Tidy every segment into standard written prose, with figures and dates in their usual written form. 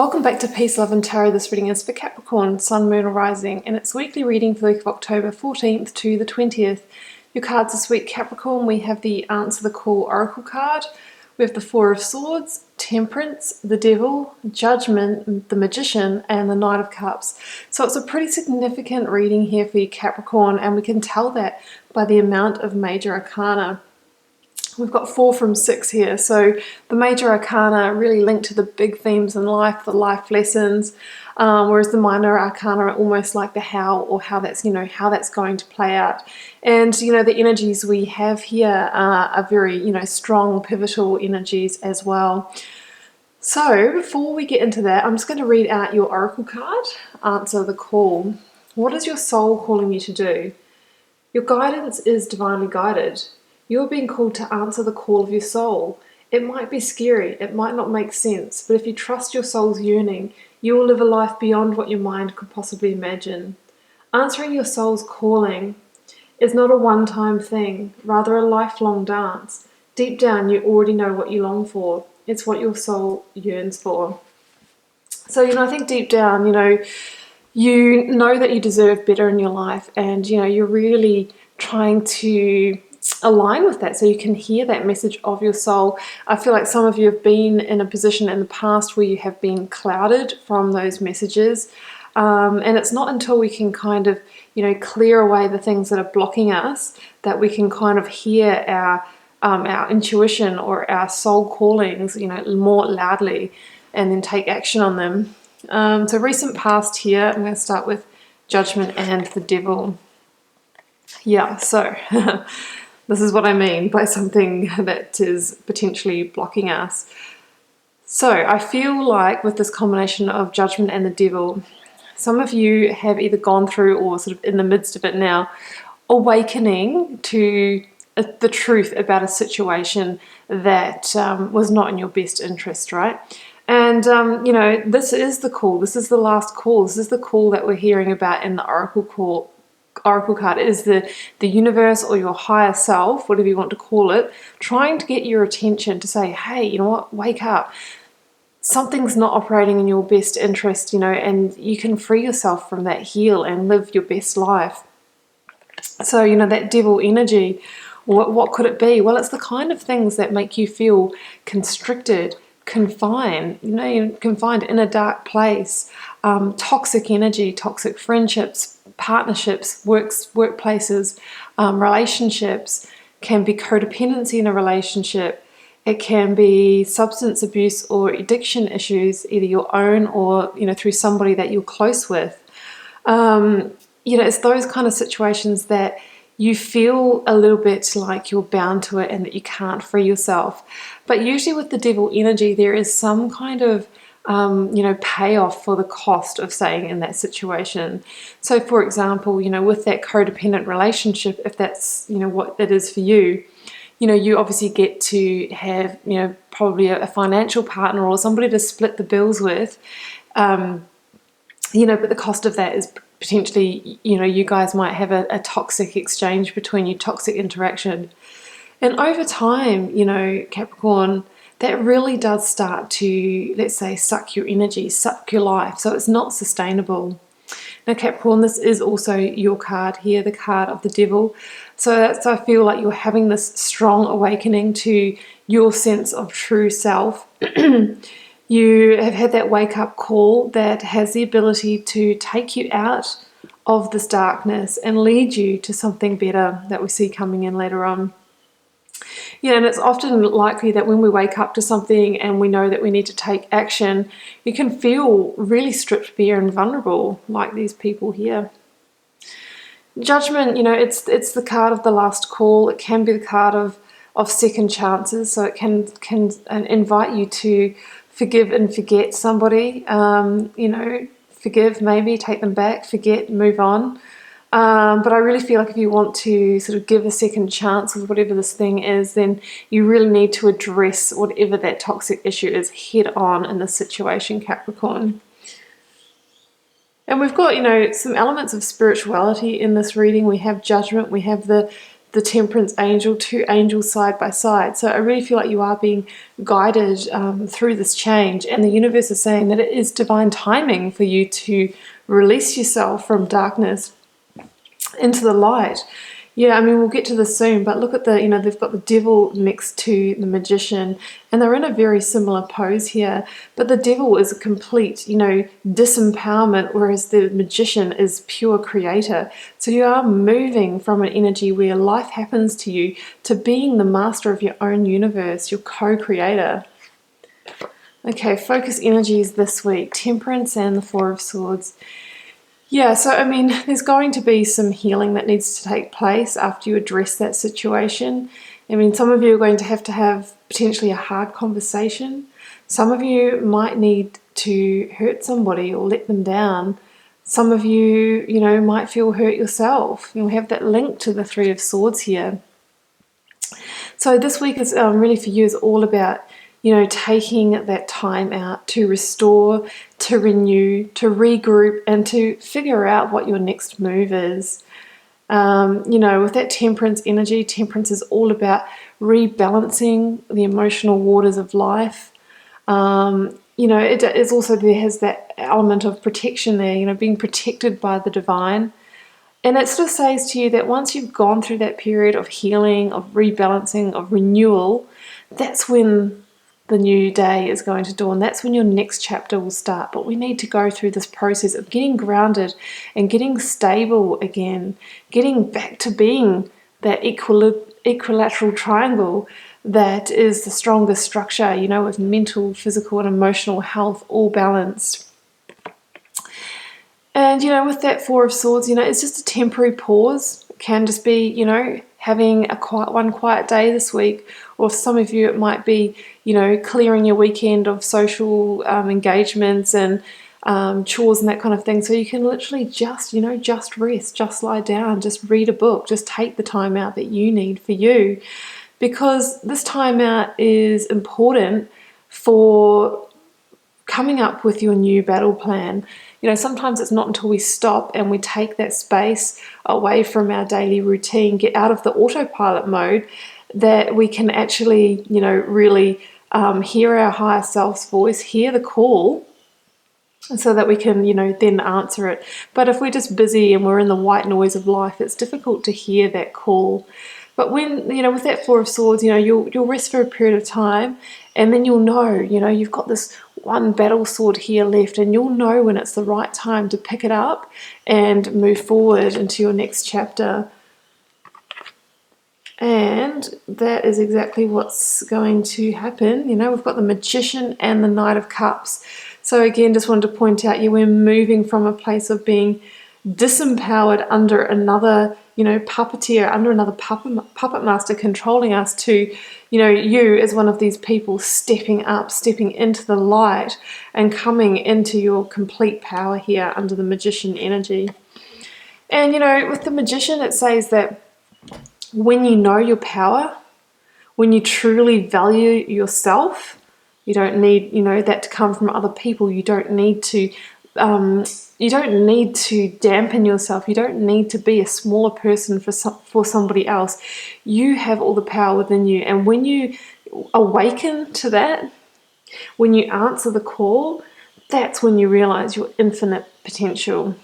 Welcome back to Peace, Love and Tarot. This reading is for Capricorn, Sun, Moon or Rising, and it's weekly reading for the week of October 14th to the 20th. Your cards this week, Capricorn, we have the Answer the Call Oracle card. We have the Four of Swords, Temperance, the Devil, Judgment, the Magician, and the Knight of Cups. So it's a pretty significant reading here for you, Capricorn, and we can tell that by the amount of major arcana. We've got 4 from 6 here, so the major arcana really linked to the big themes in life, the life lessons, whereas the minor arcana are almost like the how, or how that's, how that's going to play out. And, the energies we have here are very, strong, pivotal energies as well. So before we get into that, I'm just going to read out your oracle card, Answer the Call. What is your soul calling you to do? Your guidance is divinely guided. You're being called to answer the call of your soul. It might be scary, it might not make sense, but if you trust your soul's yearning, you will live a life beyond what your mind could possibly imagine. Answering your soul's calling is not a one-time thing, rather a lifelong dance. Deep down, you already know what you long for. It's what your soul yearns for. So, I think deep down, you know that you deserve better in your life, and, you're really trying to align with that so you can hear that message of your soul. I feel like some of you have been in a position in the past where you have been clouded from those messages, and it's not until we can kind of clear away the things that are blocking us that we can kind of hear our intuition or our soul callings more loudly and then take action on them. So recent past here, I'm going to start with Judgment and the Devil. Yeah, so this is what I mean by something that is potentially blocking us. So I feel like with this combination of Judgment and the Devil, some of you have either gone through or sort of in the midst of it now, awakening to the truth about a situation that was not in your best interest, right? And, this is the call. This is the last call. This is the call that we're hearing about in the Oracle card. It is the universe or your higher self, whatever you want to call it, trying to get your attention to say, hey, you know what, wake up. Something's not operating in your best interest, and you can free yourself from that, heal and live your best life. So, that devil energy, what could it be? Well, it's the kind of things that make you feel constricted, confined, confined in a dark place, toxic energy, toxic friendships, partnerships, workplaces, relationships. Can be codependency in a relationship. It can be substance abuse or addiction issues, either your own or through somebody that you're close with. It's those kind of situations that you feel a little bit like you're bound to it and that you can't free yourself. But usually with the devil energy, there is some kind of payoff for the cost of staying in that situation. So for example, with that codependent relationship, if that's, what it is for you, you obviously get to have, probably a financial partner or somebody to split the bills with, but the cost of that is potentially, you guys might have a toxic exchange between you, toxic interaction. And over time, Capricorn, that really does start to, let's say, suck your energy, suck your life. So it's not sustainable. Now, Capricorn, this is also your card here, the card of the devil. So I feel like you're having this strong awakening to your sense of true self. You have had that wake-up call that has the ability to take you out of this darkness and lead you to something better that we see coming in later on. And it's often likely that when we wake up to something and we know that we need to take action, you can feel really stripped bare and vulnerable, like these people here. Judgment, it's the card of the last call. It can be the card of second chances, so it can invite you to forgive and forget somebody, forgive, maybe take them back, forget, move on. But I really feel like if you want to sort of give a second chance with whatever this thing is, then you really need to address whatever that toxic issue is head on in this situation, Capricorn. And we've got, some elements of spirituality in this reading. We have Judgment, we have the the Temperance angel, two angels side by side. So I really feel like you are being guided through this change, and the universe is saying that it is divine timing for you to release yourself from darkness into the light. Yeah, I mean, we'll get to this soon, but look at the, they've got the devil next to the magician, and they're in a very similar pose here, but the devil is a complete, disempowerment, whereas the magician is pure creator. So you are moving from an energy where life happens to you to being the master of your own universe, your co-creator. Okay, focus energies this week, Temperance and the Four of Swords. Yeah, so I mean, there's going to be some healing that needs to take place after you address that situation. I mean, some of you are going to have potentially a hard conversation. Some of you might need to hurt somebody or let them down. Some of you, might feel hurt yourself. You'll have that link to the Three of Swords here. So this week is really for you is all about taking that time out to restore, to renew, to regroup, and to figure out what your next move is. With that Temperance energy, Temperance is all about rebalancing the emotional waters of life. It is also, there has that element of protection there, being protected by the divine. And it sort of says to you that once you've gone through that period of healing, of rebalancing, of renewal, that's when the new day is going to dawn. That's when your next chapter will start. But we need to go through this process of getting grounded and getting stable again, getting back to being that equilateral triangle that is the strongest structure, with mental, physical, and emotional health all balanced. And, with that Four of Swords, it's just a temporary pause. It can just be, having one quiet day this week. Or for some of you, it might be, clearing your weekend of social engagements and chores and that kind of thing. So you can literally just rest, just lie down, just read a book, just take the time out that you need for you. Because this time out is important for coming up with your new battle plan. Sometimes it's not until we stop and we take that space away from our daily routine, get out of the autopilot mode, that we can actually, really hear our higher self's voice, hear the call, so that we can, then answer it. But if we're just busy and we're in the white noise of life, it's difficult to hear that call. But when, with that Four of Swords, you'll rest for a period of time, and then you'll know, you've got this one battle sword here left, and you'll know when it's the right time to pick it up and move forward into your next chapter. And that is exactly what's going to happen. We've got the Magician and the Knight of Cups. So again, just wanted to point out, we're moving from a place of being disempowered under another, puppeteer, under another puppet master controlling us, to, you as one of these people stepping up, stepping into the light and coming into your complete power here under the Magician energy. And, with the Magician, it says that when you know your power, when you truly value yourself, you don't need, that to come from other people. You don't need to dampen yourself. You don't need to be a smaller person for somebody else. You have all the power within you. And when you awaken to that, when you answer the call, that's when you realize your infinite potential.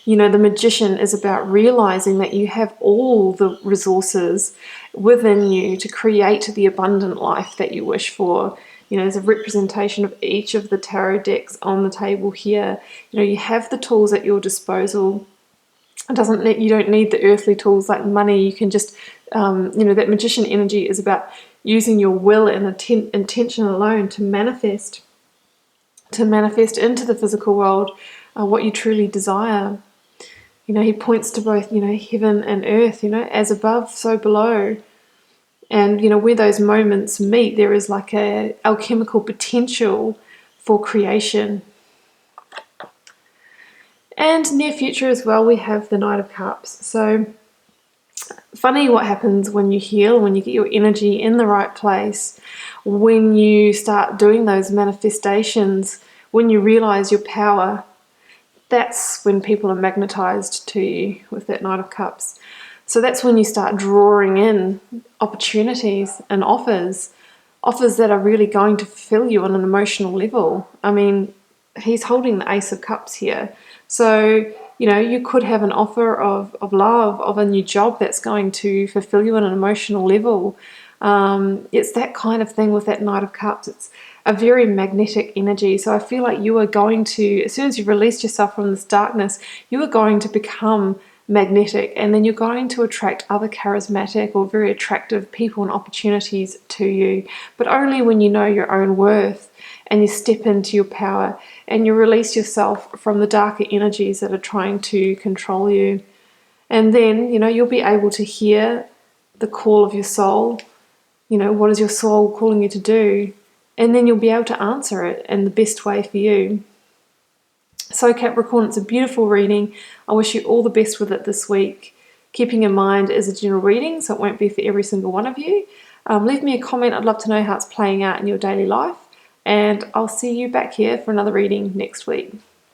The Magician is about realizing that you have all the resources within you to create the abundant life that you wish for. There's a representation of each of the tarot decks on the table here. You have the tools at your disposal. You don't need the earthly tools like money. You can just, that Magician energy is about using your will and intention alone to manifest into the physical world what you truly desire. He points to both, heaven and earth, as above, so below. And, where those moments meet, there is like a alchemical potential for creation. And near future as well, we have the Knight of Cups. So funny what happens when you heal, when you get your energy in the right place, when you start doing those manifestations, when you realize your power. That's when people are magnetized to you with that Knight of Cups. So that's when you start drawing in opportunities and offers that are really going to fulfill you on an emotional level. I mean, he's holding the Ace of Cups here. So, you know, you could have an offer of love, of a new job that's going to fulfill you on an emotional level. It's that kind of thing with that Knight of Cups. It's a very magnetic energy. So I feel like you are going to, as soon as you've released yourself from this darkness, you are going to become magnetic, and then you're going to attract other charismatic or very attractive people and opportunities to you, but only when you know your own worth and you step into your power and you release yourself from the darker energies that are trying to control you. And then, you know, you'll be able to hear the call of your soul. You know, what is your soul calling you to do? And then you'll be able to answer it in the best way for you. So Capricorn, it's a beautiful reading. I wish you all the best with it this week. Keeping in mind it is a general reading, so it won't be for every single one of you. Leave me a comment. I'd love to know how it's playing out in your daily life. And I'll see you back here for another reading next week.